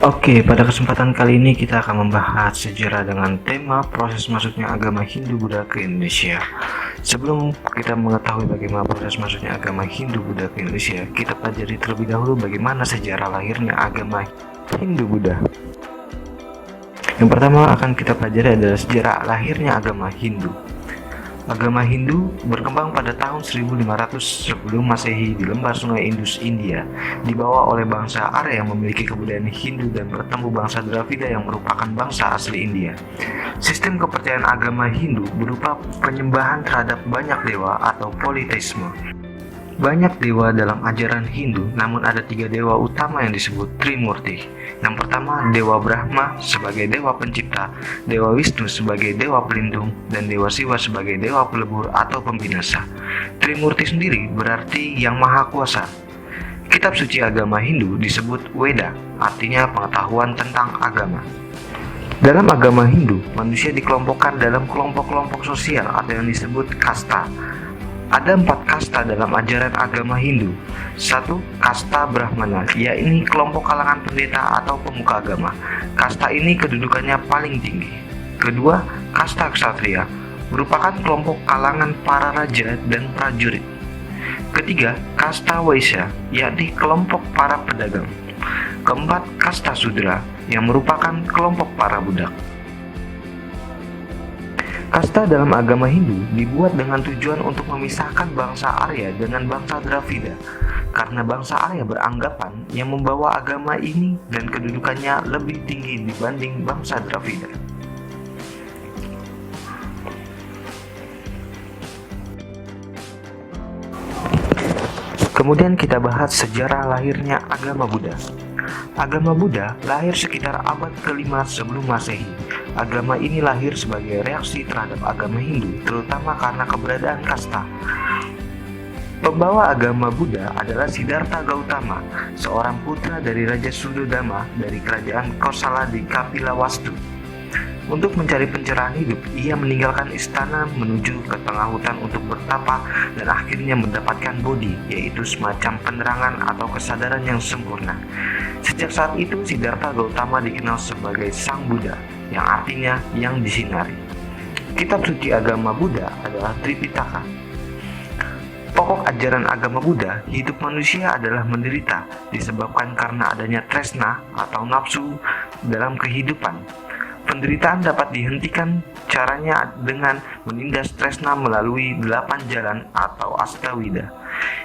Oke, pada kesempatan kali ini kita akan membahas sejarah dengan tema proses masuknya agama Hindu-Buddha ke Indonesia. Sebelum kita mengetahui bagaimana proses masuknya agama Hindu-Buddha ke Indonesia, kita pelajari terlebih dahulu bagaimana sejarah lahirnya agama Hindu-Buddha. Yang pertama akan kita pelajari adalah sejarah lahirnya agama Hindu. Agama Hindu berkembang pada tahun 1500 sebelum Masehi di lembah Sungai Indus, India, dibawa oleh bangsa Arya yang memiliki kebudayaan Hindu dan bertemu bangsa Dravida yang merupakan bangsa asli India. Sistem kepercayaan agama Hindu berupa penyembahan terhadap banyak dewa atau politeisme. Banyak dewa dalam ajaran Hindu, namun ada 3 dewa utama yang disebut Trimurti. Yang pertama, Dewa Brahma sebagai dewa pencipta, Dewa Wisnu sebagai dewa pelindung, dan Dewa Siwa sebagai dewa pelebur atau pembinasa. Trimurti sendiri berarti yang maha kuasa. Kitab suci agama Hindu disebut Weda, artinya pengetahuan tentang agama. Dalam agama Hindu, manusia dikelompokkan dalam kelompok-kelompok sosial atau yang disebut kasta. Ada 4 kasta dalam ajaran agama Hindu. 1. Kasta Brahmana, yaitu kelompok kalangan pendeta atau pemuka agama. Kasta ini kedudukannya paling tinggi. Kedua, kasta Ksatria, merupakan kelompok kalangan para raja dan prajurit. Ketiga, kasta Waisya, yakni kelompok para pedagang. Keempat, kasta Sudra, yang merupakan kelompok para budak. Kasta dalam agama Hindu dibuat dengan tujuan untuk memisahkan bangsa Arya dengan bangsa Dravida, karena bangsa Arya beranggapan yang membawa agama ini dan kedudukannya lebih tinggi dibanding bangsa Dravida. Kemudian kita bahas sejarah lahirnya agama Buddha. Agama Buddha lahir sekitar abad ke-5 sebelum Masehi. Agama ini lahir sebagai reaksi terhadap agama Hindu, terutama karena keberadaan kasta. Pembawa agama Buddha adalah Siddhartha Gautama, seorang putra dari Raja Sudodama dari kerajaan Kosala di Kapilawastu. Untuk mencari pencerahan hidup, ia meninggalkan istana menuju ke tengah hutan untuk bertapa dan akhirnya mendapatkan bodhi, yaitu semacam penerangan atau kesadaran yang sempurna. Sejak saat itu, Siddhartha Gautama dikenal sebagai Sang Buddha, yang artinya yang disinari. Kitab suci agama Buddha adalah Tripitaka. Pokok ajaran agama Buddha, hidup manusia adalah menderita disebabkan karena adanya tresna atau nafsu dalam kehidupan. Penderitaan dapat dihentikan caranya dengan menindas tresna melalui 8 jalan atau astawida,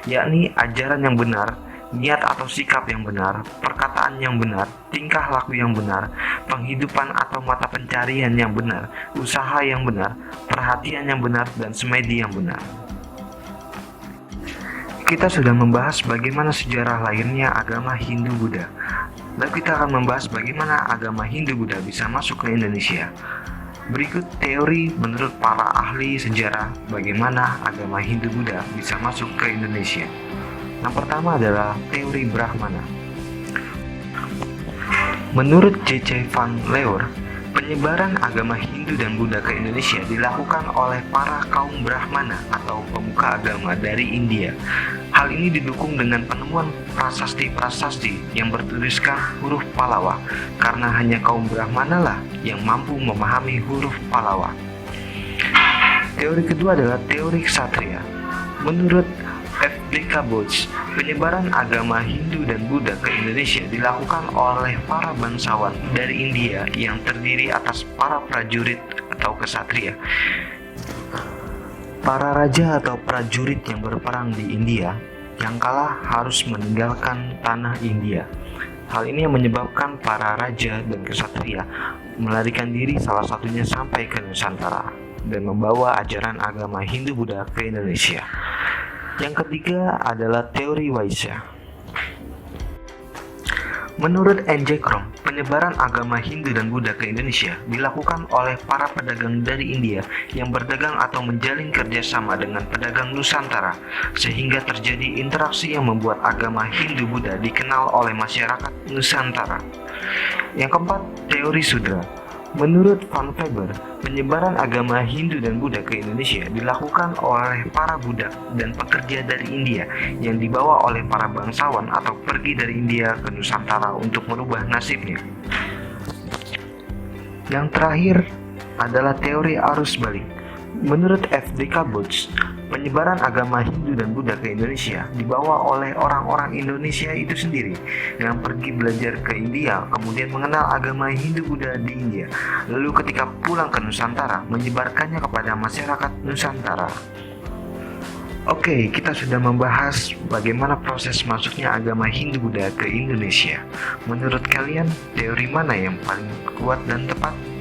yakni ajaran yang benar, niat atau sikap yang benar, perkataan yang benar, tingkah laku yang benar, penghidupan atau mata pencarian yang benar, usaha yang benar, perhatian yang benar, dan semedi yang benar. Kita sudah membahas bagaimana sejarah lahirnya agama Hindu-Buddha. Lalu kita akan membahas bagaimana agama Hindu-Buddha bisa masuk ke Indonesia. Berikut teori menurut para ahli sejarah bagaimana agama Hindu-Buddha bisa masuk ke Indonesia. Yang pertama adalah teori Brahmana. Menurut J.C. Van Leur, penyebaran agama Hindu dan Buddha ke Indonesia dilakukan oleh para kaum Brahmana atau pemuka agama dari India. Hal ini didukung dengan penemuan prasasti-prasasti yang bertuliskan huruf Pallava, karena hanya kaum Brahmana lah yang mampu memahami huruf Pallava. Teori kedua adalah teori Ksatria. Menurut F.D.K. Bosch, penyebaran agama Hindu dan Buddha ke Indonesia dilakukan oleh para bangsawan dari India yang terdiri atas para prajurit atau ksatria. Para raja atau prajurit yang berperang di India yang kalah harus meninggalkan tanah India. Hal ini yang menyebabkan para raja dan ksatria melarikan diri, salah satunya sampai ke Nusantara dan membawa ajaran agama Hindu-Buddha ke Indonesia. Yang ketiga adalah teori Waisya. Menurut N.J. Krom, penyebaran agama Hindu dan Buddha ke Indonesia dilakukan oleh para pedagang dari India yang berdagang atau menjalin kerjasama dengan pedagang Nusantara, sehingga terjadi interaksi yang membuat agama Hindu-Buddha dikenal oleh masyarakat Nusantara. Yang keempat, teori Sudra. Menurut Van Weber, penyebaran agama Hindu dan Buddha ke Indonesia dilakukan oleh para budak dan pekerja dari India yang dibawa oleh para bangsawan atau pergi dari India ke Nusantara untuk merubah nasibnya. Yang terakhir adalah teori arus balik. Menurut F.D.K. Butts, penyebaran agama Hindu dan Buddha ke Indonesia dibawa oleh orang-orang Indonesia itu sendiri yang pergi belajar ke India, kemudian mengenal agama Hindu-Buddha di India, lalu ketika pulang ke Nusantara menyebarkannya kepada masyarakat Nusantara. Oke, kita sudah membahas bagaimana proses masuknya agama Hindu-Buddha ke Indonesia. Menurut kalian, teori mana yang paling kuat dan tepat?